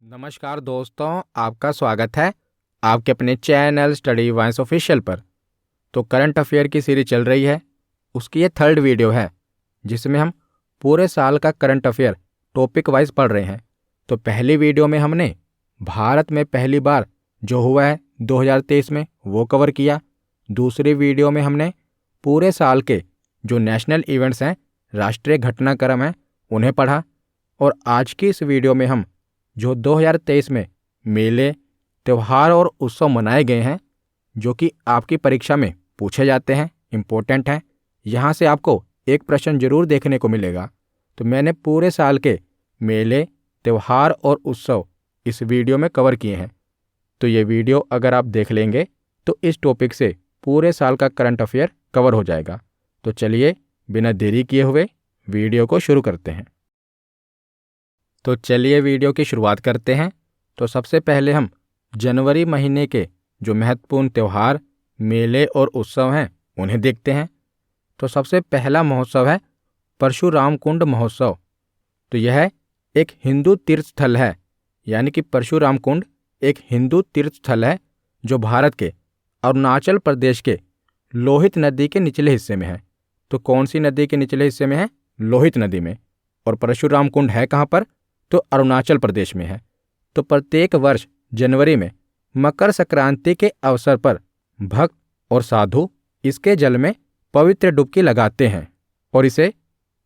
नमस्कार दोस्तों, आपका स्वागत है आपके अपने चैनल स्टडी वाइंस ऑफिशियल पर। तो करंट अफेयर की सीरीज चल रही है, उसकी ये थर्ड वीडियो है जिसमें हम पूरे साल का करंट अफेयर टॉपिक वाइज पढ़ रहे हैं। तो पहली वीडियो में हमने भारत में पहली बार जो हुआ है 2023 में वो कवर किया। दूसरी वीडियो में हमने पूरे साल के जो नेशनल इवेंट्स हैं, राष्ट्रीय घटनाक्रम हैं, उन्हें पढ़ा। और आज की इस वीडियो में हम जो 2023 में मेले, त्यौहार और उत्सव मनाए गए हैं जो कि आपकी परीक्षा में पूछे जाते हैं, इम्पोर्टेंट हैं, यहाँ से आपको एक प्रश्न जरूर देखने को मिलेगा। तो मैंने पूरे साल के मेले, त्यौहार और उत्सव इस वीडियो में कवर किए हैं। तो ये वीडियो अगर आप देख लेंगे तो इस टॉपिक से पूरे साल का करंट अफेयर कवर हो जाएगा। तो चलिए बिना देरी किए हुए वीडियो को शुरू करते हैं। तो चलिए वीडियो की शुरुआत करते हैं। तो सबसे पहले हम जनवरी महीने के जो महत्वपूर्ण त्यौहार, मेले और उत्सव हैं उन्हें देखते हैं। तो सबसे पहला महोत्सव है परशुराम कुंड महोत्सव। तो यह एक हिंदू तीर्थ स्थल है, यानी कि परशुराम कुंड एक हिंदू तीर्थ स्थल है जो भारत के अरुणाचल प्रदेश के लोहित नदी के निचले हिस्से में है। तो कौन सी नदी के निचले हिस्से में है? लोहित नदी में। और परशुराम कुंड है कहाँ पर? तो अरुणाचल प्रदेश में है। तो प्रत्येक वर्ष जनवरी में मकर संक्रांति के अवसर पर भक्त और साधु इसके जल में पवित्र डुबकी लगाते हैं और इसे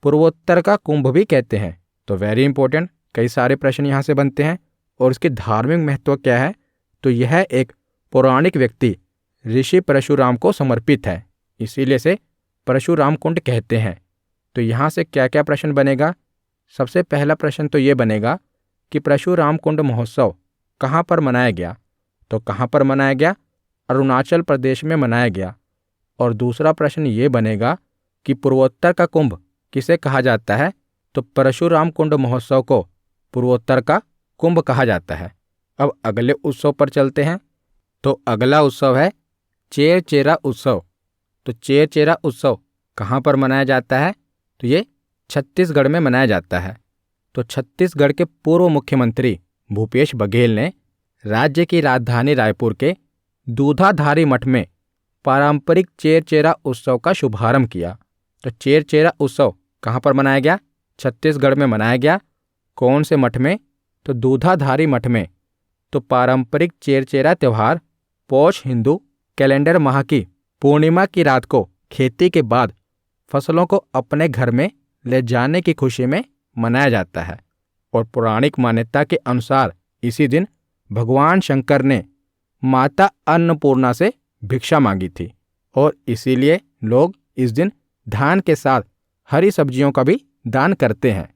पूर्वोत्तर का कुंभ भी कहते हैं। तो वेरी इंपॉर्टेंट, कई सारे प्रश्न यहाँ से बनते हैं। और इसके धार्मिक महत्व क्या है? तो यह एक पौराणिक व्यक्ति ऋषि परशुराम को समर्पित है, इसीलिए इसे परशुराम कुंड कहते हैं। तो यहाँ से क्या क्या प्रश्न बनेगा? सबसे पहला प्रश्न तो ये बनेगा कि परशुराम कुंड महोत्सव कहाँ पर मनाया गया? तो कहाँ पर मनाया गया? अरुणाचल प्रदेश में मनाया गया। और दूसरा प्रश्न ये बनेगा कि पूर्वोत्तर का कुंभ किसे कहा जाता है? तो परशुराम कुंड महोत्सव को पूर्वोत्तर का कुंभ कहा जाता है। अब अगले उत्सव पर चलते हैं। तो अगला उत्सव है चेरचेरा उत्सव। तो चेरचेरा उत्सव कहाँ पर मनाया जाता है? तो ये छत्तीसगढ़ में मनाया जाता है। तो छत्तीसगढ़ के पूर्व मुख्यमंत्री भूपेश बघेल ने राज्य की राजधानी रायपुर के दूधाधारी मठ में पारंपरिक चेरचेरा उत्सव का शुभारंभ किया। तो चेरचेरा उत्सव कहाँ पर मनाया गया? छत्तीसगढ़ में मनाया गया। कौन से मठ में? तो दूधाधारी मठ में। तो पारंपरिक चेरचेरा त्यौहार पौष हिंदू कैलेंडर माह की पूर्णिमा की रात को खेती के बाद फसलों को अपने घर में ले जाने की खुशी में मनाया जाता है। और पौराणिक मान्यता के अनुसार इसी दिन भगवान शंकर ने माता अन्नपूर्णा से भिक्षा मांगी थी और इसीलिए लोग इस दिन धान के साथ हरी सब्जियों का भी दान करते हैं।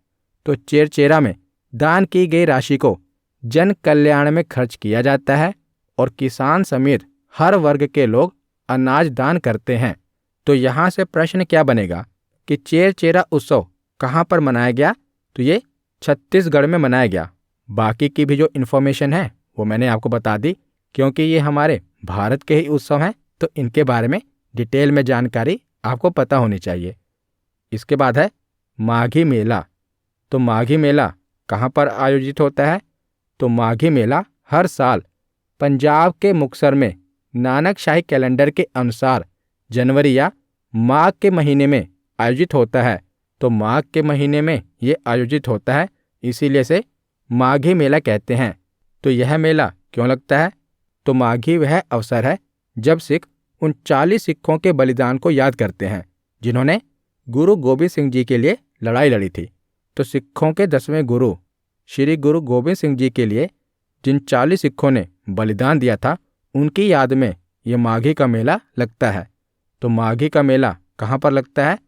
तो चेरचेरा में दान की गई राशि को जन कल्याण में खर्च किया जाता है और किसान समेत हर वर्ग के लोग अनाज दान करते हैं। तो यहाँ से प्रश्न क्या बनेगा कि चेरचेरा उत्सव कहाँ पर मनाया गया? तो ये छत्तीसगढ़ में मनाया गया। बाकी की भी जो इन्फॉर्मेशन है वो मैंने आपको बता दी, क्योंकि ये हमारे भारत के ही उत्सव हैं तो इनके बारे में डिटेल में जानकारी आपको पता होनी चाहिए। इसके बाद है माघी मेला। तो माघी मेला कहाँ पर आयोजित होता है? तो माघी मेला हर साल पंजाब के मुक्तसर में नानक शाही कैलेंडर के अनुसार जनवरी या माघ के महीने में आयोजित होता है। तो माघ के महीने में ये आयोजित होता है, इसीलिए इसे माघी मेला कहते हैं। तो यह मेला क्यों लगता है? तो माघी वह अवसर है जब सिख उन 40 सिखों के बलिदान को याद करते हैं जिन्होंने गुरु गोबिंद सिंह जी के लिए लड़ाई लड़ी थी। तो सिखों के 10वें गुरु श्री गुरु गोबिंद सिंह जी के लिए जिन 40 सिखों ने बलिदान दिया था, उनकी याद में ये माघी का मेला लगता है। तो माघी का मेला कहाँ पर लगता है?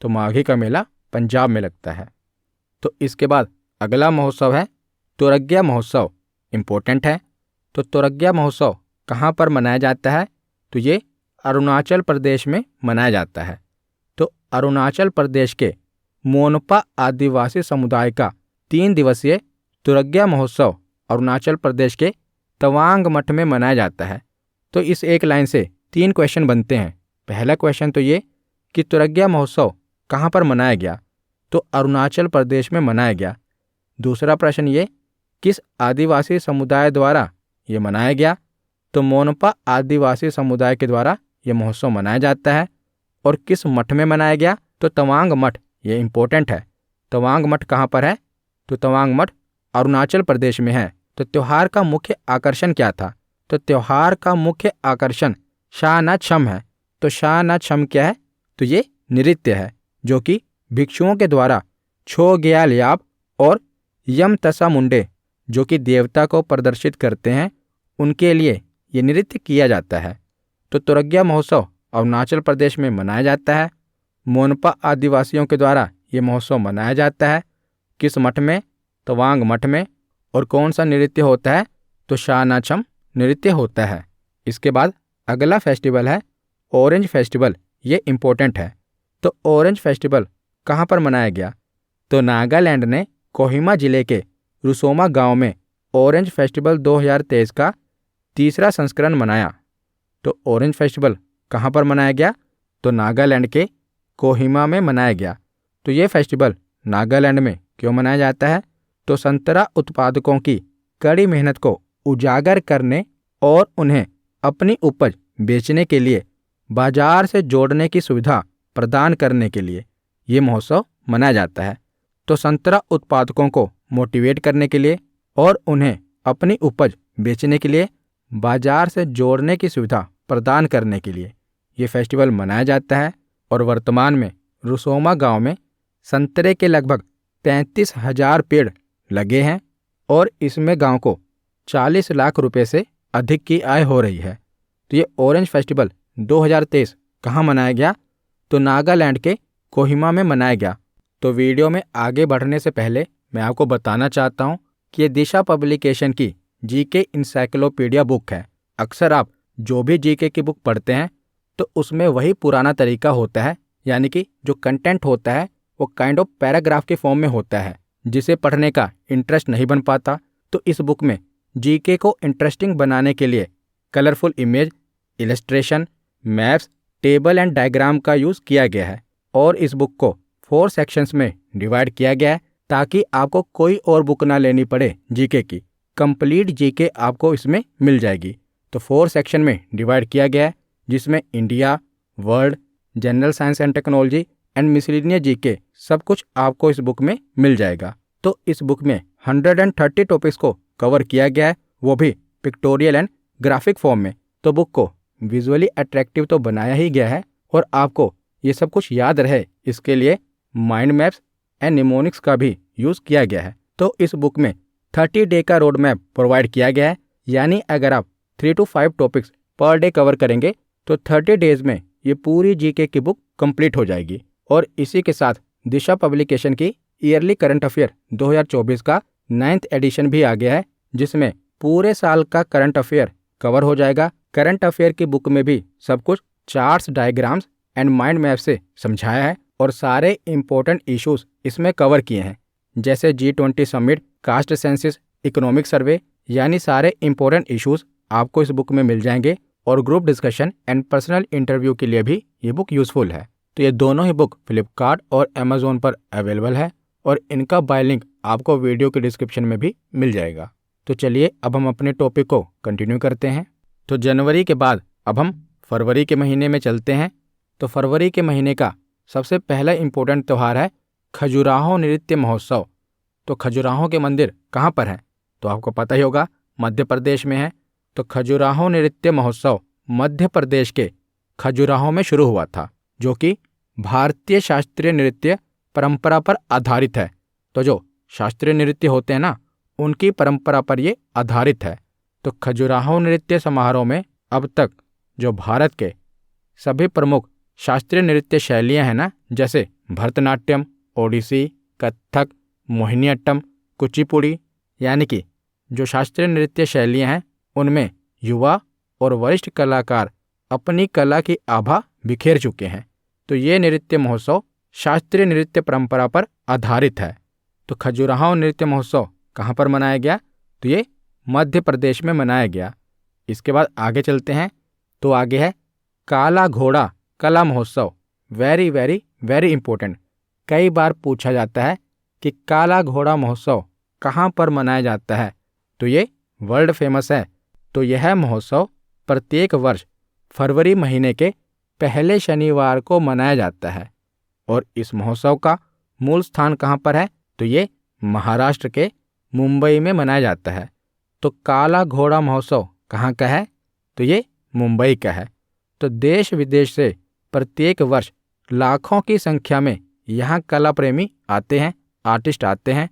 तो माघी का मेला पंजाब में लगता है। तो इसके बाद अगला महोत्सव है तुरग्या महोत्सव। इम्पोर्टेंट है। तो तुरग्या महोत्सव कहाँ पर मनाया जाता है? तो ये अरुणाचल प्रदेश में मनाया जाता है। तो अरुणाचल प्रदेश के मोनपा आदिवासी समुदाय का 3 दिवसीय तुरग्या महोत्सव अरुणाचल प्रदेश के तवांग मठ में मनाया जाता है। तो इस एक लाइन से 3 क्वेश्चन बनते हैं। पहला क्वेश्चन तो ये कि तुरग्या महोत्सव कहाँ पर मनाया गया? तो अरुणाचल प्रदेश में मनाया गया। दूसरा प्रश्न ये किस आदिवासी समुदाय द्वारा ये मनाया गया? तो मोनपा आदिवासी समुदाय के द्वारा ये महोत्सव मनाया जाता है। और किस मठ में मनाया गया? तो तवांग मठ। ये इंपॉर्टेंट है। तवांग मठ कहाँ पर है? तो तवांग मठ अरुणाचल प्रदेश में है। तो त्योहार का मुख्य आकर्षण क्या था? तो त्योहार का मुख्य आकर्षण शा ना छम है। तो शा ना छम क्या है? तो ये नृत्य है जो कि भिक्षुओं के द्वारा छो ग्याल याप और यम तसा मुंडे जो कि देवता को प्रदर्शित करते हैं, उनके लिए ये नृत्य किया जाता है। तो तुरग्या महोत्सव अरुणाचल प्रदेश में मनाया जाता है। मोनपा आदिवासियों के द्वारा ये महोत्सव मनाया जाता है। किस मठ में? तवांग मठ में। और कौन सा नृत्य होता है? तो शा ना छम नृत्य होता है। इसके बाद अगला फेस्टिवल है ऑरेंज फेस्टिवल। ये इम्पोर्टेंट है। तो ऑरेंज फेस्टिवल कहाँ पर मनाया गया? तो नागालैंड ने कोहिमा जिले के रुसोमा गांव में ऑरेंज फेस्टिवल 2023 का तीसरा संस्करण मनाया। तो ऑरेंज फेस्टिवल कहाँ पर मनाया गया? तो नागालैंड के कोहिमा में मनाया गया। तो ये फेस्टिवल नागालैंड में क्यों मनाया जाता है? तो संतरा उत्पादकों की कड़ी मेहनत को उजागर करने और उन्हें अपनी उपज बेचने के लिए बाजार से जोड़ने की सुविधा प्रदान करने के लिए ये महोत्सव मनाया जाता है। तो संतरा उत्पादकों को मोटिवेट करने के लिए और उन्हें अपनी उपज बेचने के लिए बाजार से जोड़ने की सुविधा प्रदान करने के लिए ये फेस्टिवल मनाया जाता है। और वर्तमान में रुसोमा गांव में संतरे के लगभग 35,000 पेड़ लगे हैं और इसमें गांव को 40 लाख रुपए से अधिक की आय हो रही है। तो ये ऑरेंज फेस्टिवल 2023 कहाँ मनाया गया? तो नागालैंड के कोहिमा में मनाया गया। तो वीडियो में आगे बढ़ने से पहले मैं आपको बताना चाहता हूँ कि ये दिशा पब्लिकेशन की जीके इंसाइक्लोपीडिया बुक है। अक्सर आप जो भी जीके की बुक पढ़ते हैं तो उसमें वही पुराना तरीका होता है, यानी कि जो कंटेंट होता है वो काइंड ऑफ पैराग्राफ के फॉर्म में होता है, जिसे पढ़ने का इंटरेस्ट नहीं बन पाता। तो इस बुक में जीके को इंटरेस्टिंग बनाने के लिए colourful image, illustration, maps, table and diagram का यूज़ किया गया है। और इस बुक को 4 सेक्शंस में डिवाइड किया गया है ताकि आपको कोई और बुक ना लेनी पड़े जीके की। कंप्लीट जीके आपको इसमें मिल जाएगी। तो 4 सेक्शन में डिवाइड किया गया है जिसमें India, world, general science and technology and miscellaneous GK सब कुछ आपको इस बुक में मिल जाएगा। तो इस बुक में 130 टॉपिक्स को कवर किया गया है, वो भी पिक्टोरियल एंड ग्राफिक फॉर्म में। तो बुक को विजुअली अट्रैक्टिव तो बनाया ही गया है और आपको ये सब कुछ याद रहे इसके लिए माइंड मैप्स एंड निमोनिक्स का भी यूज़ किया गया है। तो इस बुक में 30 डे का रोड मैप प्रोवाइड किया गया है, यानी अगर आप 3 to 5 topics per day cover करेंगे तो 30 डेज में ये पूरी जीके की बुक कंप्लीट हो जाएगी। और इसी के साथ दिशा पब्लिकेशन की ईयरली करंट अफेयर 2024 का 9th एडिशन भी आ गया है, जिसमें पूरे साल का करंट अफेयर कवर हो जाएगा। करंट अफेयर की बुक में भी सब कुछ charts, diagrams and mind map से समझाया है और सारे इंपॉर्टेंट इश्यूज इसमें कवर किए हैं, जैसे G20 summit, caste census, economic survey, यानी सारे इंपॉर्टेंट इश्यूज आपको इस बुक में मिल जाएंगे। और group discussion and personal interview के लिए भी ये बुक यूजफुल है। तो ये दोनों ही बुक फ्लिपकार्ट और अमेजोन पर अवेलेबल है और इनका बाय लिंक आपको वीडियो के डिस्क्रिप्शन में भी मिल जाएगा। तो चलिए अब हम अपने टॉपिक को कंटिन्यू करते हैं। तो जनवरी के बाद अब हम फरवरी के महीने में चलते हैं। तो फरवरी के महीने का सबसे पहला इम्पोर्टेंट त्यौहार है खजुराहो नृत्य महोत्सव। तो खजुराहो के मंदिर कहाँ पर हैं? तो आपको पता ही होगा, मध्य प्रदेश में है। तो खजुराहो नृत्य महोत्सव मध्य प्रदेश के खजुराहो में शुरू हुआ था, जो कि भारतीय शास्त्रीय नृत्य परंपरा पर आधारित है। तो जो शास्त्रीय नृत्य होते हैं ना, उनकी परंपरा पर ये आधारित है। तो खजुराहो नृत्य समारोह में अब तक जो भारत के सभी प्रमुख शास्त्रीय नृत्य शैलियां हैं ना, जैसे भरतनाट्यम, ओडिसी, कथक, मोहिनीअट्टम, कुचिपुड़ी, यानी कि जो शास्त्रीय नृत्य शैलियां हैं उनमें युवा और वरिष्ठ कलाकार अपनी कला की आभा बिखेर चुके हैं। तो ये नृत्य महोत्सव शास्त्रीय नृत्य परंपरा पर आधारित है। तो खजुराहो नृत्य महोत्सव कहाँ पर मनाया गया? तो ये मध्य प्रदेश में मनाया गया। इसके बाद आगे चलते हैं। तो आगे है काला घोड़ा कला महोत्सव। Very very very important. कई बार पूछा जाता है कि काला घोड़ा महोत्सव कहाँ पर मनाया जाता है, तो ये वर्ल्ड फेमस है। तो यह महोत्सव प्रत्येक वर्ष फरवरी महीने के पहले शनिवार को मनाया जाता है। और इस महोत्सव का मूल स्थान कहाँ पर है? तो ये महाराष्ट्र के मुंबई में मनाया जाता है। तो काला घोड़ा महोत्सव कहाँ का है? तो ये मुंबई का है। तो देश विदेश से प्रत्येक वर्ष लाखों की संख्या में यहाँ कला प्रेमी आते हैं, आर्टिस्ट आते हैं,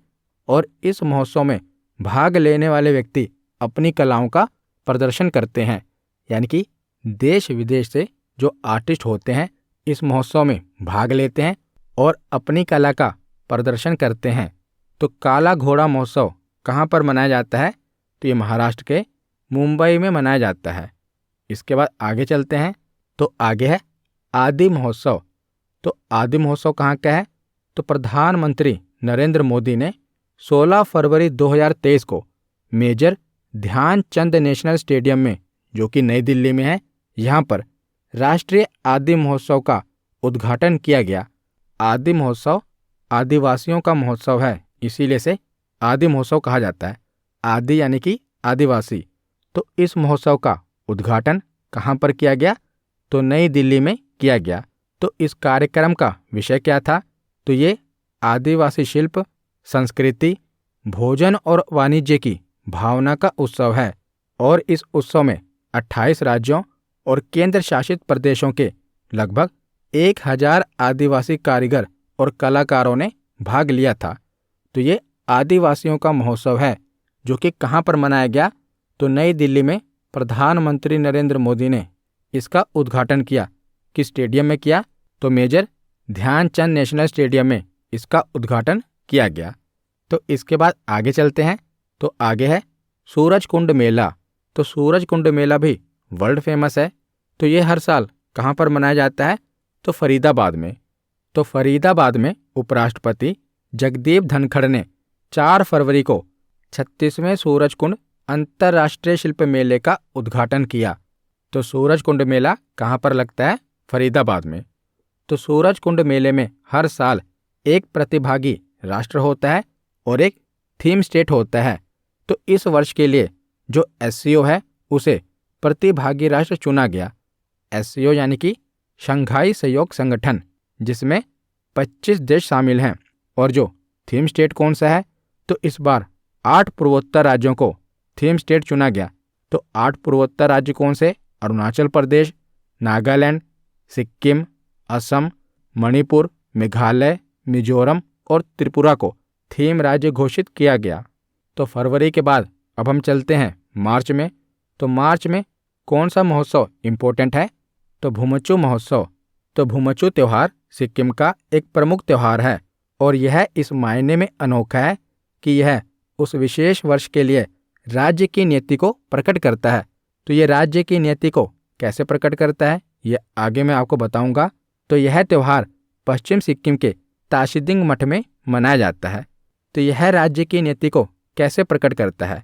और इस महोत्सव में भाग लेने वाले व्यक्ति अपनी कलाओं का प्रदर्शन करते हैं। यानी कि देश विदेश से जो आर्टिस्ट होते हैं इस महोत्सव में भाग लेते हैं और अपनी कला का प्रदर्शन करते हैं। तो काला घोड़ा महोत्सव कहाँ पर मनाया जाता है? तो ये महाराष्ट्र के मुंबई में मनाया जाता है। इसके बाद आगे चलते हैं। तो आगे है आदि महोत्सव। तो आदि महोत्सव कहाँ का है? तो प्रधानमंत्री नरेंद्र मोदी ने 16 फरवरी 2023 को मेजर ध्यानचंद नेशनल स्टेडियम में, जो कि नई दिल्ली में है, यहाँ पर राष्ट्रीय आदि महोत्सव का उद्घाटन किया गया। आदि महोत्सव आदिवासियों का महोत्सव है, इसीलिए से आदि महोत्सव कहा जाता है। आदि यानी कि आदिवासी। तो इस महोत्सव का उद्घाटन कहाँ पर किया गया? तो नई दिल्ली में किया गया। तो इस कार्यक्रम का विषय क्या था? तो ये आदिवासी शिल्प, संस्कृति, भोजन और वाणिज्य की भावना का उत्सव है। और इस उत्सव में 28 राज्यों और केंद्र शासित प्रदेशों के लगभग 1000 आदिवासी कारीगर और कलाकारों ने भाग लिया था। तो ये आदिवासियों का महोत्सव है, जो कि कहाँ पर मनाया गया? तो नई दिल्ली में प्रधानमंत्री नरेंद्र मोदी ने इसका उद्घाटन किया। किस स्टेडियम में किया? तो मेजर ध्यानचंद नेशनल स्टेडियम में इसका उद्घाटन किया गया। तो इसके बाद आगे चलते हैं। तो आगे है सूरज कुंड मेला। तो सूरज कुंड मेला भी वर्ल्ड फेमस है। तो ये हर साल कहाँ पर मनाया जाता है? तो फरीदाबाद में। तो फरीदाबाद में उपराष्ट्रपति जगदीप धनखड़ ने 4 फरवरी को 36वें सूरज कुंड अंतर्राष्ट्रीय शिल्प मेले का उद्घाटन किया। तो सूरज कुंड मेला कहाँ पर लगता है? फरीदाबाद में। तो सूरज कुंड मेले में हर साल एक प्रतिभागी राष्ट्र होता है और एक थीम स्टेट होता है। तो इस वर्ष के लिए जो SCO है उसे प्रतिभागी राष्ट्र चुना गया। SCO यानी कि शंघाई सहयोग संगठन, जिसमें 25 देश शामिल हैं। और जो थीम स्टेट कौन सा है? तो इस बार 8 पूर्वोत्तर राज्यों को थीम स्टेट चुना गया। तो 8 पूर्वोत्तर राज्य कौन से? अरुणाचल प्रदेश, नागालैंड, सिक्किम, असम, मणिपुर, मेघालय, मिजोरम और त्रिपुरा को थीम राज्य घोषित किया गया। तो फरवरी के बाद अब हम चलते हैं मार्च में। तो मार्च में कौन सा महोत्सव इम्पोर्टेंट है? तो भूमचू महोत्सव। तो भूमचू त्यौहार सिक्किम का एक प्रमुख त्यौहार है और यह इस मायने में अनोखा है कि यह उस विशेष वर्ष के लिए राज्य की नीति को प्रकट करता है। तो ये राज्य की नीति को कैसे प्रकट करता है ये आगे मैं आपको बताऊंगा। तो यह त्यौहार पश्चिम सिक्किम के ताशीदिंग मठ में मनाया जाता है। तो यह राज्य की नीति को कैसे प्रकट करता है?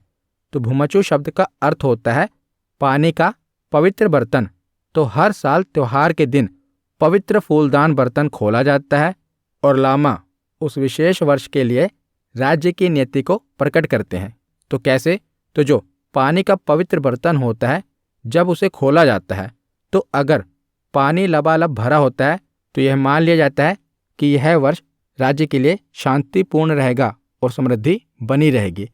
तो भूमचू शब्द का अर्थ होता है पानी का पवित्र बर्तन। तो हर साल त्यौहार के दिन पवित्र फूलदान बर्तन खोला जाता है और लामा उस विशेष वर्ष के लिए राज्य की नीति को प्रकट करते हैं। तो कैसे? तो जो पानी का पवित्र बर्तन होता है, जब उसे खोला जाता है तो अगर पानी लबालब भरा होता है तो यह मान लिया जाता है कि यह वर्ष राज्य के लिए शांतिपूर्ण रहेगा और समृद्धि बनी रहेगी।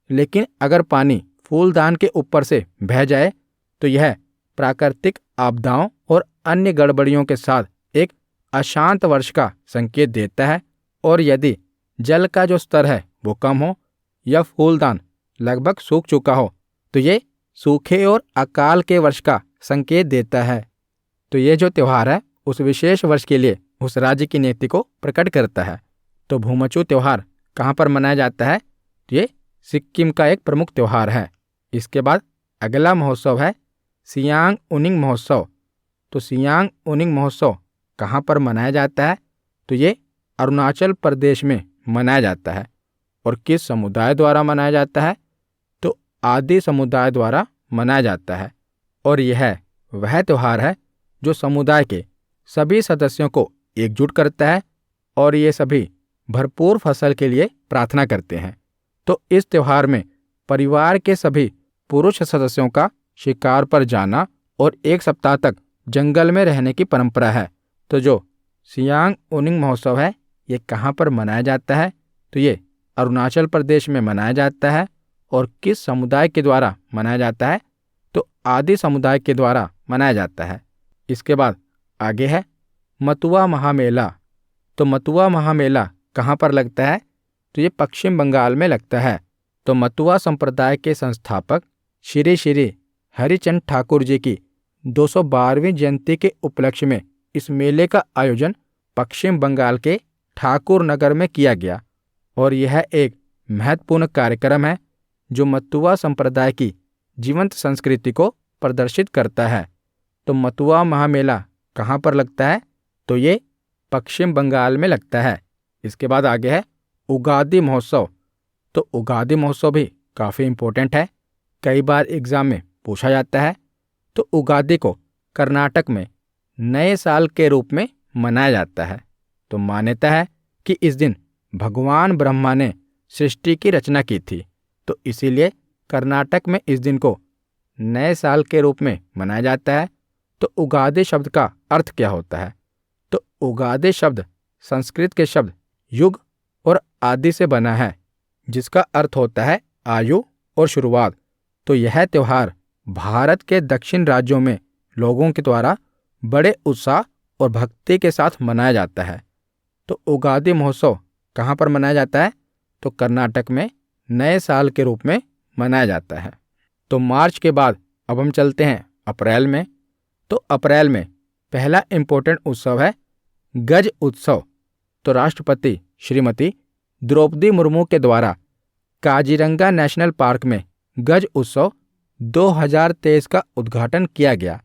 लेकिन अगर पानी फूलदान के ऊपर से बह जाए तो यह प्राकृतिक आपदाओं और अन्य गड़बड़ियों के साथ एक अशांत वर्ष का संकेत देता है। और यदि जल का जो स्तर है वो कम हो या फूलदान लगभग सूख चुका हो तो ये सूखे और अकाल के वर्ष का संकेत देता है। तो ये जो त्यौहार है उस विशेष वर्ष के लिए उस राज्य की नीति को प्रकट करता है। तो भूमचू त्यौहार कहाँ पर मनाया जाता है? तो ये सिक्किम का एक प्रमुख त्यौहार है। इसके बाद अगला महोत्सव है सियांग उनिंग महोत्सव। तो सियांग उनिंग महोत्सव कहाँ पर मनाया जाता है? तो ये अरुणाचल प्रदेश में मनाया जाता है। और किस समुदाय द्वारा मनाया जाता है? तो आदि समुदाय द्वारा मनाया जाता है। और यह वह त्यौहार है जो समुदाय के सभी सदस्यों को एकजुट करता है और ये सभी भरपूर फसल के लिए प्रार्थना करते हैं। तो इस त्यौहार में परिवार के सभी पुरुष सदस्यों का शिकार पर जाना और 1 सप्ताह तक जंगल में रहने की परंपरा है। तो जो सियांग उनिंग महोत्सव है ये कहाँ पर मनाया जाता है? तो ये अरुणाचल प्रदेश में मनाया जाता है। और किस समुदाय के द्वारा मनाया जाता है? तो आदि समुदाय के द्वारा मनाया जाता है। इसके बाद आगे है मतुआ महामेला। तो मतुआ महामेला कहाँ पर लगता है? तो ये पश्चिम बंगाल में लगता है। तो मतुआ संप्रदाय के संस्थापक श्री श्री हरिचंद ठाकुर जी की 212वीं जयंती के उपलक्ष्य में इस मेले का आयोजन पश्चिम बंगाल के ठाकुर नगर में किया गया और यह एक महत्वपूर्ण कार्यक्रम है जो मतुआ संप्रदाय की जीवंत संस्कृति को प्रदर्शित करता है। तो मतुआ महामेला कहाँ पर लगता है? तो ये पश्चिम बंगाल में लगता है। इसके बाद आगे है उगादि महोत्सव। तो उगादि महोत्सव भी काफ़ी इम्पोर्टेंट है, कई बार एग्जाम में पूछा जाता है। तो उगादि को कर्नाटक में नए साल के रूप में मनाया जाता है। तो मान्यता है कि इस दिन भगवान ब्रह्मा ने सृष्टि की रचना की थी, तो इसीलिए कर्नाटक में इस दिन को नए साल के रूप में मनाया जाता है। तो उगादि शब्द का अर्थ क्या होता है? तो उगादि शब्द संस्कृत के शब्द युग और आदि से बना है, जिसका अर्थ होता है आयु और शुरुआत। तो यह त्यौहार भारत के दक्षिण राज्यों में लोगों के द्वारा बड़े उत्साह और भक्ति के साथ मनाया जाता है। तो उगादि महोत्सव कहाँ पर मनाया जाता है? तो कर्नाटक में नए साल के रूप में मनाया जाता है। तो मार्च के बाद अब हम चलते हैं अप्रैल में। तो अप्रैल में पहला इम्पोर्टेंट उत्सव है गज उत्सव। तो राष्ट्रपति श्रीमती द्रौपदी मुर्मू के द्वारा काजीरंगा नेशनल पार्क में गज उत्सव 2023 का उद्घाटन किया गया।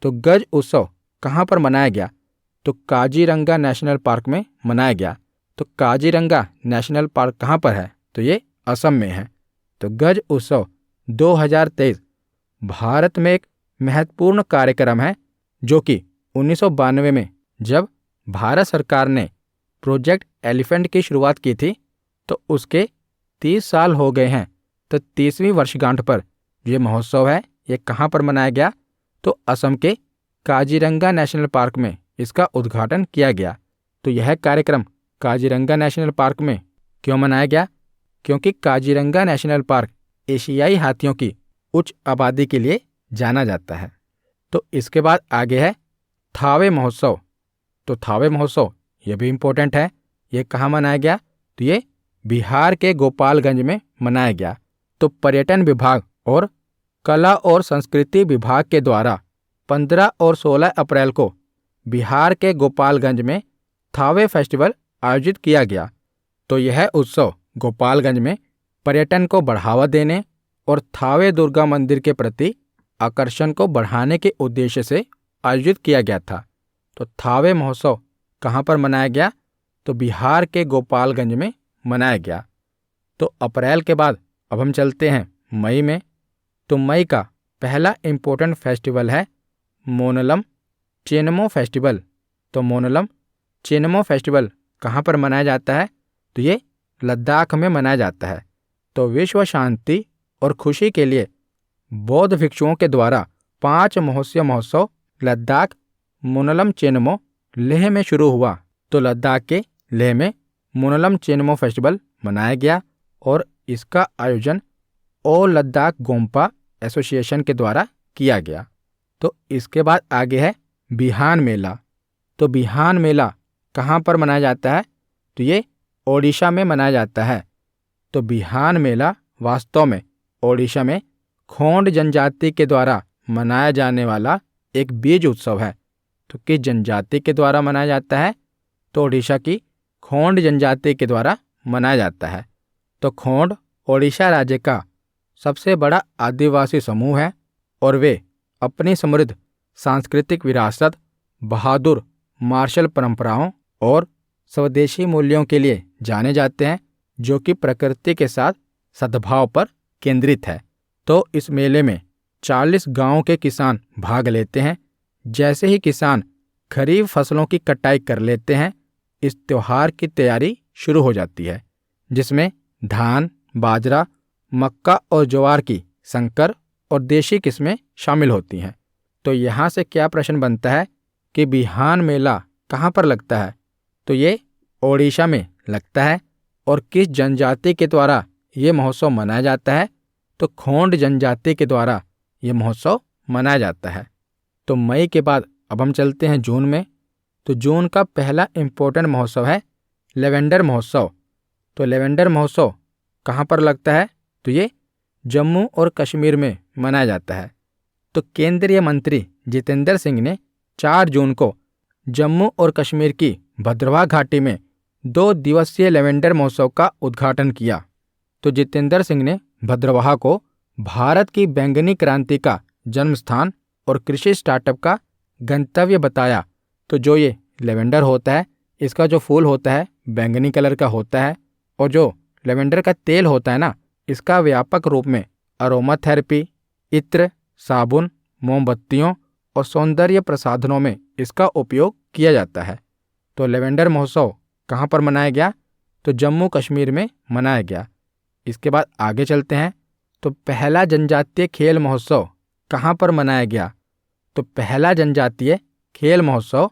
तो गज उत्सव कहाँ पर मनाया गया? तो काजीरंगा नेशनल पार्क में मनाया गया। तो काजीरंगा नेशनल पार्क कहाँ पर है? तो ये असम में है। तो गज उत्सव 2023 भारत में एक महत्वपूर्ण कार्यक्रम है जो कि 1992 में जब भारत सरकार ने प्रोजेक्ट एलिफेंट की शुरुआत की थी तो उसके 30 साल हो गए हैं। तो 30वीं वर्षगांठ पर यह महोत्सव है ये कहाँ पर मनाया गया? तो असम के काजीरंगा नेशनल पार्क में इसका उद्घाटन किया गया। तो यह कार्यक्रम काजीरंगा नेशनल पार्क में क्यों मनाया गया? क्योंकि काजीरंगा नेशनल पार्क एशियाई हाथियों की उच्च आबादी के लिए जाना जाता है। तो इसके बाद आगे है थावे महोत्सव। तो थावे महोत्सव ये भी इम्पोर्टेंट है। ये कहाँ मनाया गया? तो ये बिहार के गोपालगंज में मनाया गया। तो पर्यटन विभाग और कला और संस्कृति विभाग के द्वारा 15 और 16 अप्रैल को बिहार के गोपालगंज में थावे फेस्टिवल आयोजित किया गया। तो यह उत्सव गोपालगंज में पर्यटन को बढ़ावा देने और थावे दुर्गा मंदिर के प्रति आकर्षण को बढ़ाने के उद्देश्य से आयोजित किया गया था। तो थावे महोत्सव कहाँ पर मनाया गया? तो बिहार के गोपालगंज में मनाया गया। तो अप्रैल के बाद अब हम चलते हैं मई में। तो मई का पहला इम्पोर्टेंट फेस्टिवल है मोनलम चेनमो फेस्टिवल। तो मोनलम चेनमो फेस्टिवल कहाँ पर मनाया जाता है? तो ये लद्दाख में मनाया जाता है। तो विश्व शांति और खुशी के लिए बौद्ध भिक्षुओं के द्वारा 5 महोत्सव लद्दाख मोनलम चेनमो लेह में शुरू हुआ। तो लद्दाख के लेह में मोनलम चेनमो फेस्टिवल मनाया गया और इसका आयोजन ऑल लद्दाख गोम्पा एसोसिएशन के द्वारा किया गया। तो इसके बाद आगे है बिहान मेला। तो बिहान मेला कहाँ पर मनाया जाता है? तो ये ओडिशा में मनाया जाता है। तो बिहान मेला वास्तव में ओडिशा में खोंड जनजाति के द्वारा मनाया जाने वाला एक बीज उत्सव है। तो किस जनजाति के द्वारा मनाया जाता है? तो ओडिशा की खोंड जनजाति के द्वारा मनाया जाता है। तो खोंड ओडिशा राज्य का सबसे बड़ा आदिवासी समूह है और वे अपनी समृद्ध सांस्कृतिक विरासत, बहादुर मार्शल परंपराओं और स्वदेशी मूल्यों के लिए जाने जाते हैं जो कि प्रकृति के साथ सद्भाव पर केंद्रित है। तो इस मेले में 40 गांवों के किसान भाग लेते हैं। जैसे ही किसान खरीफ फसलों की कटाई कर लेते हैं, इस त्योहार की तैयारी शुरू हो जाती है जिसमें धान, बाजरा, मक्का और ज्वार की संकर और देशी किस्में शामिल होती हैं। तो यहाँ से क्या प्रश्न बनता है कि बिहान मेला कहाँ पर लगता है? तो ये ओडिशा में लगता है। और किस जनजाति के द्वारा ये महोत्सव मनाया जाता है? तो खोंड जनजाति के द्वारा ये महोत्सव मनाया जाता है। तो मई के बाद अब हम चलते हैं जून में। तो जून का पहला इम्पोर्टेंट महोत्सव है लेवेंडर महोत्सव। तो लेवेंडर महोत्सव कहाँ पर लगता है? तो ये जम्मू और कश्मीर में मनाया जाता है। तो केंद्रीय मंत्री जितेंद्र सिंह ने 4 जून को जम्मू और कश्मीर की भद्रवाह घाटी में 2 दिवसीय लेवेंडर महोत्सव का उद्घाटन किया। तो जितेंद्र सिंह ने भद्रवाह को भारत की बैंगनी क्रांति का जन्म स्थान और कृषि स्टार्टअप का गंतव्य बताया। तो जो ये लेवेंडर होता है, इसका जो फूल होता है बैंगनी कलर का होता है, और जो लेवेंडर का तेल होता है ना, इसका व्यापक रूप में अरोमा थेरेपी, इत्र, साबुन, मोमबत्तियों और सौंदर्य प्रसाधनों में इसका उपयोग किया जाता है। तो लेवेंडर महोत्सव कहाँ पर मनाया गया? तो जम्मू कश्मीर में मनाया गया। इसके बाद आगे चलते हैं। तो पहला जनजातीय खेल महोत्सव कहाँ पर मनाया गया? तो पहला जनजातीय खेल महोत्सव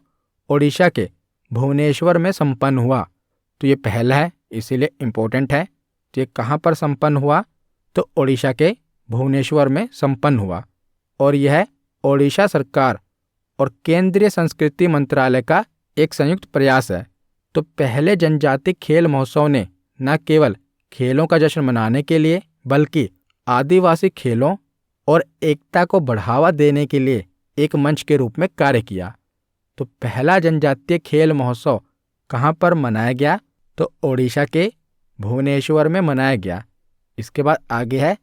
ओडिशा के भुवनेश्वर में संपन्न हुआ। तो ये पहला है, इसीलिए इम्पोर्टेंट है। तो ये कहाँ पर संपन्न हुआ? तो ओडिशा के भुवनेश्वर में संपन्न हुआ। और यह ओडिशा सरकार और केंद्रीय संस्कृति मंत्रालय का एक संयुक्त प्रयास है। तो पहले जनजातीय खेल महोत्सव ने न केवल खेलों का जश्न मनाने के लिए बल्कि आदिवासी खेलों और एकता को बढ़ावा देने के लिए एक मंच के रूप में कार्य किया। तो पहला जनजातीय खेल महोत्सव कहाँ पर मनाया गया? तो ओडिशा के भुवनेश्वर में मनाया गया। इसके बाद आगे है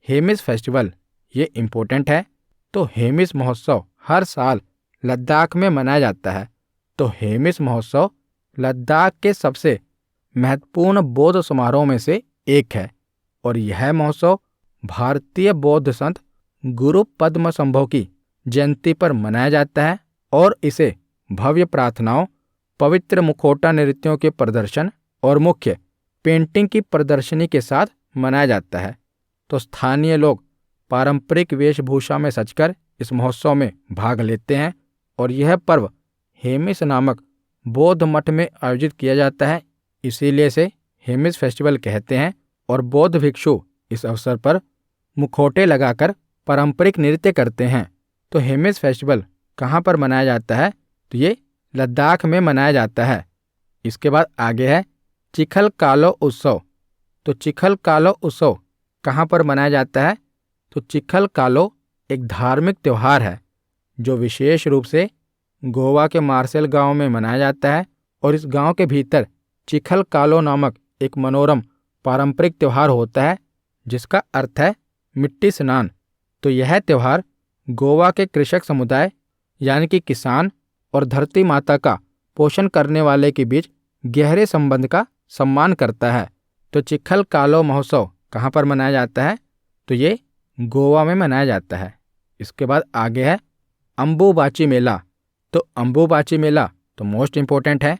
हेमिस फेस्टिवल। ये इम्पोर्टेंट है। तो हेमिस महोत्सव हर साल लद्दाख में मनाया जाता है। तो हेमिस महोत्सव लद्दाख के सबसे महत्वपूर्ण बौद्ध समारोह में से एक है। और यह महोत्सव भारतीय बौद्ध संत गुरु पद्मसंभव की जयंती पर मनाया जाता है। और इसे भव्य प्रार्थनाओं, पवित्र मुखौटा नृत्यों के प्रदर्शन और मुख्य पेंटिंग की प्रदर्शनी के साथ मनाया जाता है। तो स्थानीय लोग पारंपरिक वेशभूषा में सजकर इस महोत्सव में भाग लेते हैं। और यह पर्व हेमिस नामक बौद्ध मठ में आयोजित किया जाता है, इसीलिए इसे हेमिस फेस्टिवल कहते हैं। और बौद्ध भिक्षु इस अवसर पर मुखौटे लगाकर पारंपरिक नृत्य करते हैं। तो हेमिस फेस्टिवल कहाँ पर मनाया जाता है? तो ये लद्दाख में मनाया जाता है। इसके बाद आगे है चिखल कालो उत्सव। तो चिखल कालो उत्सव कहाँ पर मनाया जाता है? तो चिखल कालो एक धार्मिक त्यौहार है जो विशेष रूप से गोवा के मार्सेल गांव में मनाया जाता है। और इस गांव के भीतर चिखल कालो नामक एक मनोरम पारंपरिक त्यौहार होता है जिसका अर्थ है मिट्टी स्नान। तो यह त्यौहार गोवा के कृषक समुदाय यानी कि किसान और धरती माता का पोषण करने वाले के बीच गहरे संबंध का सम्मान करता है। तो चिखल कालो महोत्सव कहाँ पर मनाया जाता है? तो ये गोवा में मनाया जाता है। इसके बाद आगे है अंबुबाची मेला। तो अंबुबाची मेला तो मोस्ट इम्पोर्टेंट है।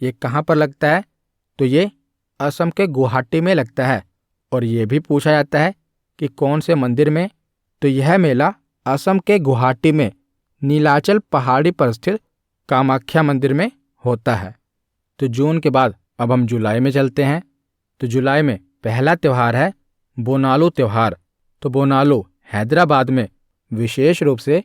ये कहाँ पर लगता है? तो ये असम के गुवाहाटी में लगता है। और ये भी पूछा जाता है कि कौन से मंदिर में? तो यह मेला असम के गुवाहाटी में नीलाचल पहाड़ी पर स्थित कामाख्या मंदिर में होता है। तो जून के बाद अब हम जुलाई में चलते हैं। तो जुलाई में पहला त्यौहार है बोनालू त्यौहार। तो बोनालू हैदराबाद में विशेष रूप से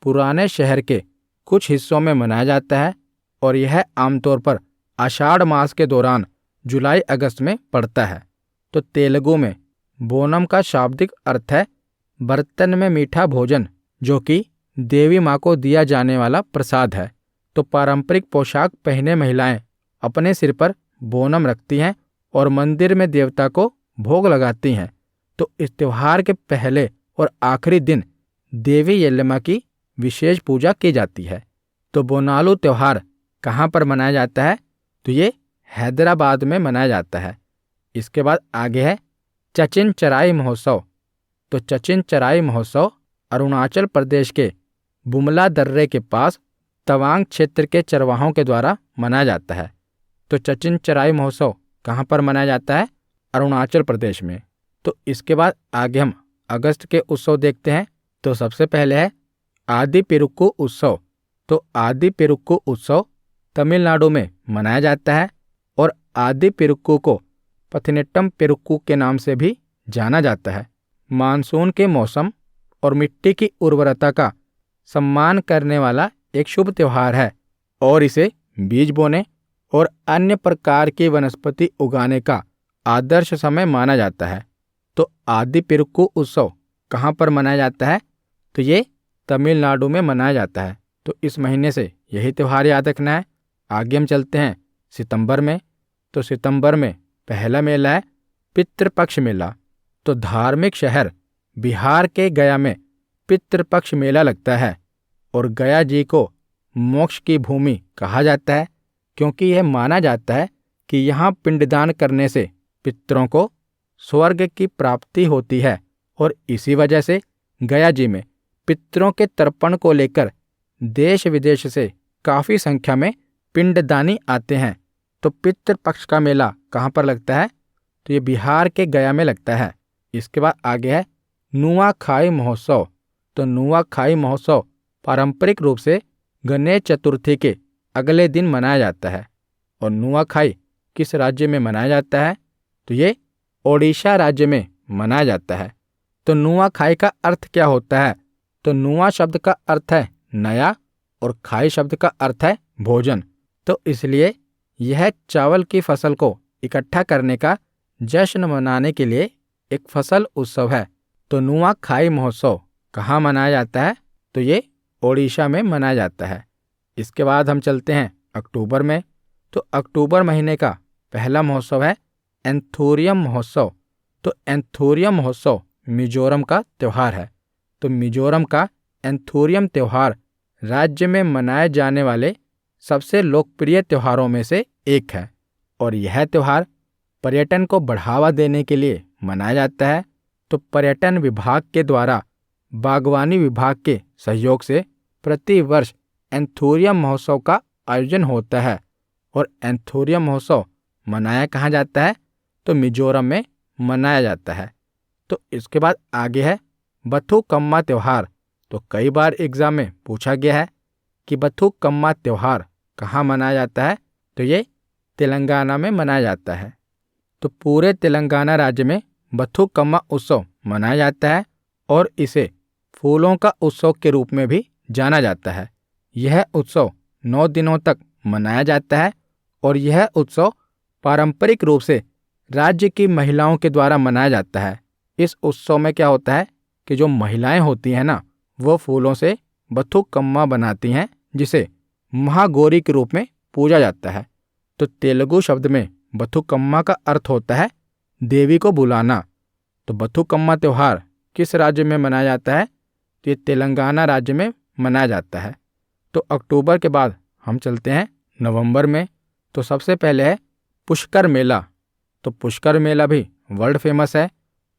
पुराने शहर के कुछ हिस्सों में मनाया जाता है। और यह आमतौर पर आषाढ़ मास के दौरान जुलाई अगस्त में पड़ता है। तो तेलुगु में बोनम का शाब्दिक अर्थ है बर्तन में मीठा भोजन, जो कि देवी माँ को दिया जाने वाला प्रसाद है। तो पारंपरिक पोशाक पहने महिलाएं अपने सिर पर बोनम रखती हैं और मंदिर में देवता को भोग लगाती हैं। तो इस त्यौहार के पहले और आखिरी दिन देवी यल्लमा की विशेष पूजा की जाती है। तो बोनालू त्यौहार कहाँ पर मनाया जाता है? तो ये हैदराबाद में मनाया जाता है। इसके बाद आगे है चचिन चराई महोत्सव। तो चचिन चराई महोत्सव अरुणाचल प्रदेश के बुमला दर्रे के पास तवांग क्षेत्र के चरवाहों के द्वारा मनाया जाता है। तो चचिन चराई महोत्सव कहाँ पर मनाया जाता है? अरुणाचल प्रदेश में। तो इसके बाद आगे हम अगस्त के उत्सव देखते हैं। तो सबसे पहले है आदि पेरुक्कू उत्सव। तो आदि पेरुक्कू उत्सव तमिलनाडु में मनाया जाता है और आदि पेरुक्कू को पथिनेट्टम पेरुक्कू के नाम से भी जाना जाता है। मानसून के मौसम और मिट्टी की उर्वरता का सम्मान करने वाला एक शुभ त्यौहार है और इसे बीज बोने और अन्य प्रकार की वनस्पति उगाने का आदर्श समय माना जाता है। तो आदि पेरुक्कू उत्सव कहाँ पर मनाया जाता है? तो ये तमिलनाडु में मनाया जाता है। तो इस महीने से यही त्यौहार याद रखना है। आगे हम चलते हैं सितंबर में। तो सितंबर में पहला मेला है पितृपक्ष मेला। तो धार्मिक शहर बिहार के गया में पितृपक्ष मेला लगता है और गया जी को मोक्ष की भूमि कहा जाता है क्योंकि यह माना जाता है कि यहाँ पिंडदान करने से पितरों को स्वर्ग की प्राप्ति होती है और इसी वजह से गया जी में पितरों के तर्पण को लेकर देश विदेश से काफ़ी संख्या में पिंडदानी आते हैं। तो पितृपक्ष का मेला कहाँ पर लगता है? तो ये बिहार के गया में लगता है। इसके बाद आगे है नुआखाई महोत्सव। तो नुआखाई महोत्सव पारंपरिक रूप से गणेश चतुर्थी के अगले दिन मनाया जाता है। और नुआखाई किस राज्य में मनाया जाता है? तो ये ओडिशा राज्य में मनाया जाता है। तो नुआखाई का अर्थ क्या होता है? तो नुआ शब्द का अर्थ है नया और खाई शब्द का अर्थ है भोजन। तो इसलिए यह चावल की फसल को इकट्ठा करने का जश्न मनाने के लिए एक फसल उत्सव है। तो नुआखाई महोत्सव कहाँ मनाया जाता है? तो ये ओडिशा में मनाया जाता है। इसके बाद हम चलते हैं अक्टूबर में। तो अक्टूबर महीने का पहला महोत्सव है एंथोरियम महोत्सव। तो एंथोरियम महोत्सव मिजोरम का त्यौहार है। तो मिजोरम का एंथोरियम त्यौहार राज्य में मनाए जाने वाले सबसे लोकप्रिय त्योहारों में से एक है और यह त्यौहार पर्यटन को बढ़ावा देने के लिए मनाया जाता है। तो पर्यटन विभाग के द्वारा बागवानी विभाग के सहयोग से प्रति वर्ष एंथोरियम महोत्सव का आयोजन होता है और एंथोरियम महोत्सव मनाया कहाँ जाता है? तो मिजोरम में मनाया जाता है। तो इसके बाद आगे है बथुकम्मा त्यौहार। तो कई बार एग्जाम में पूछा गया है कि बथुकम्मा त्यौहार कहाँ मनाया जाता है? तो ये तेलंगाना में मनाया जाता है। तो पूरे तेलंगाना राज्य में बथुकम्मा उत्सव मनाया जाता है और इसे फूलों का उत्सव के रूप में भी जाना जाता है। यह उत्सव 9 दिनों तक मनाया जाता है और यह उत्सव पारंपरिक रूप से राज्य की महिलाओं के द्वारा मनाया जाता है। इस उत्सव में क्या होता है कि जो महिलाएं होती हैं ना, वो फूलों से बथुकम्मा बनाती हैं जिसे महागौरी के रूप में पूजा जाता है। तो तेलुगु शब्द में बथुकम्मा का अर्थ होता है देवी को बुलाना। तो बथुकम्मा त्यौहार किस राज्य में मनाया जाता है? तो ये तेलंगाना राज्य में मनाया जाता है। तो अक्टूबर के बाद हम चलते हैं नवंबर में। तो सबसे पहले है पुष्कर मेला। तो पुष्कर मेला भी वर्ल्ड फेमस है।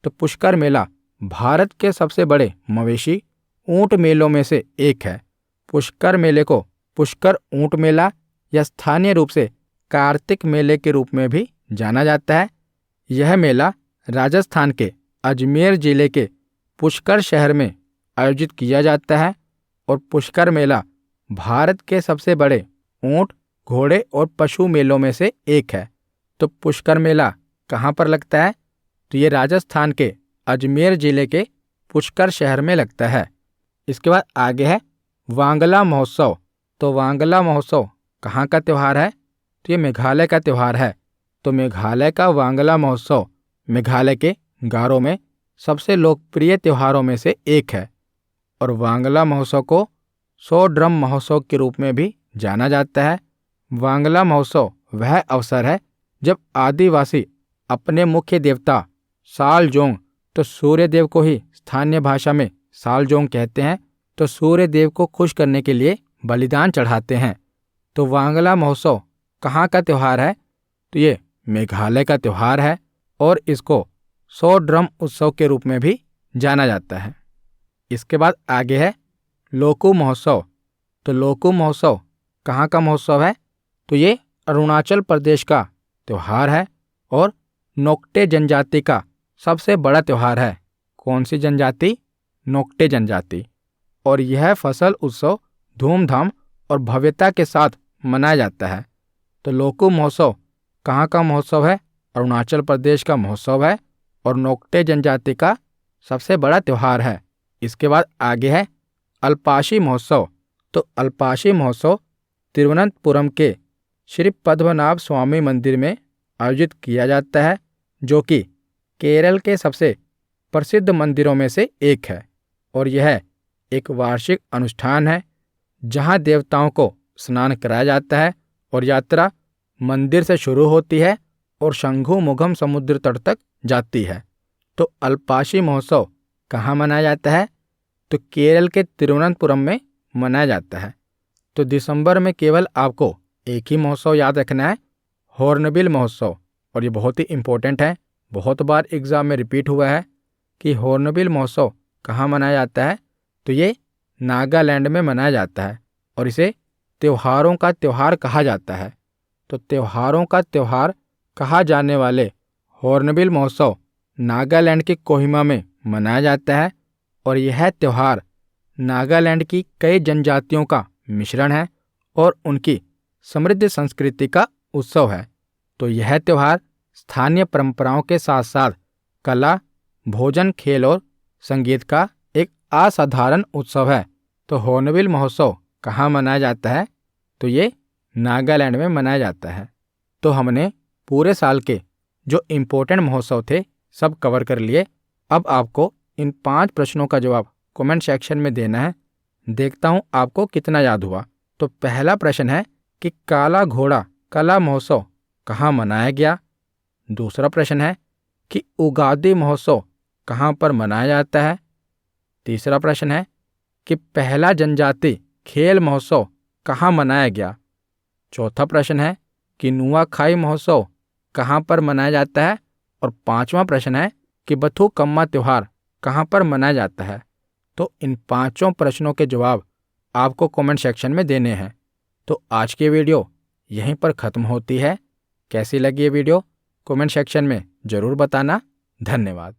तो पुष्कर मेला भारत के सबसे बड़े मवेशी ऊंट मेलों में से एक है। पुष्कर मेले को पुष्कर ऊंट मेला या स्थानीय रूप से कार्तिक मेले के रूप में भी जाना जाता है। यह मेला राजस्थान के अजमेर जिले के पुष्कर शहर में आयोजित किया जाता है और पुष्कर मेला भारत के सबसे बड़े ऊंट, घोड़े और पशु मेलों में से एक है। तो पुष्कर मेला कहाँ पर लगता है? तो ये राजस्थान के अजमेर जिले के पुष्कर शहर में लगता है। इसके बाद आगे है वांगला महोत्सव। तो वांगला महोत्सव कहाँ का त्यौहार है? तो ये मेघालय का त्यौहार है। तो मेघालय का वांगला महोत्सव मेघालय के गारो में सबसे लोकप्रिय त्योहारों में से एक है और वांगला महोत्सव को 100 ड्रम महोत्सव के रूप में भी जाना जाता है। वांगला महोत्सव वह अवसर है जब आदिवासी अपने मुख्य देवता सालजोंग, तो सूर्य देव को ही स्थानीय भाषा में सालजोंग कहते हैं, तो सूर्य देव को खुश करने के लिए बलिदान चढ़ाते हैं। तो वांगला महोत्सव कहाँ का त्यौहार है? तो ये मेघालय का त्यौहार है और इसको 100 ड्रम उत्सव के रूप में भी जाना जाता है। इसके बाद आगे है लोकू महोत्सव। तो लोकू महोत्सव कहाँ का महोत्सव है? तो ये अरुणाचल प्रदेश का त्यौहार है और नोक्टे जनजाति का सबसे बड़ा त्यौहार है। कौन सी जनजाति? नोक्टे जनजाति। और यह फसल उत्सव धूमधाम और भव्यता के साथ मनाया जाता है। तो लोकू महोत्सव कहाँ का महोत्सव है? अरुणाचल प्रदेश का महोत्सव है और नोक्टे जनजाति का सबसे बड़ा त्यौहार है। इसके बाद आगे है अल्पाशी महोत्सव। तो अल्पाशी महोत्सव तिरुवनंतपुरम के श्री पद्मनाभ स्वामी मंदिर में आयोजित किया जाता है, जो कि केरल के सबसे प्रसिद्ध मंदिरों में से एक है। और यह एक वार्षिक अनुष्ठान है जहां देवताओं को स्नान कराया जाता है और यात्रा मंदिर से शुरू होती है और शंखुमुखम समुद्र तट तक जाती है। तो अल्पाशी महोत्सव कहाँ मनाया जाता है? तो केरल के तिरुवनंतपुरम में मनाया जाता है। तो दिसंबर में केवल आपको एक ही महोत्सव याद रखना है, हॉर्नबिल महोत्सव। और ये बहुत ही इम्पोर्टेंट है, बहुत बार एग्जाम में रिपीट हुआ है कि हॉर्नबिल महोत्सव कहाँ मनाया जाता है। तो ये नागालैंड में मनाया जाता है और इसे त्योहारों का त्यौहार कहा जाता है। तो त्योहारों का त्यौहार कहा जाने वाले हॉर्नबिल महोत्सव नागालैंड के कोहिमा में मनाया जाता है और यह त्यौहार नागालैंड की कई जनजातियों का मिश्रण है और उनकी समृद्ध संस्कृति का उत्सव है। तो यह त्यौहार स्थानीय परंपराओं के साथ साथ कला, भोजन, खेल और संगीत का एक असाधारण उत्सव है। तो हॉर्नबिल महोत्सव कहाँ मनाया जाता है? तो ये नागालैंड में मनाया जाता है। तो हमने पूरे साल के जो इम्पोर्टेंट महोत्सव थे सब कवर कर लिए। अब आपको इन 5 प्रश्नों का जवाब कमेंट सेक्शन में देना है। देखता हूँ आपको कितना याद हुआ। तो पहला प्रश्न है कि काला घोड़ा कला महोत्सव कहाँ मनाया गया? दूसरा प्रश्न है कि उगादी महोत्सव कहाँ पर मनाया जाता है? तीसरा प्रश्न है कि पहला जनजाति खेल महोत्सव कहाँ मनाया गया? चौथा प्रश्न है कि नुआखाई महोत्सव कहाँ पर मनाया जाता है? और 5वां प्रश्न है कि बथुकम्मा त्यौहार कहाँ पर मनाया जाता है? तो इन 5 प्रश्नों के जवाब आपको कमेंट सेक्शन में देने हैं। तो आज की वीडियो यहीं पर ख़त्म होती है। कैसी लगी ये वीडियो कमेंट सेक्शन में ज़रूर बताना। धन्यवाद।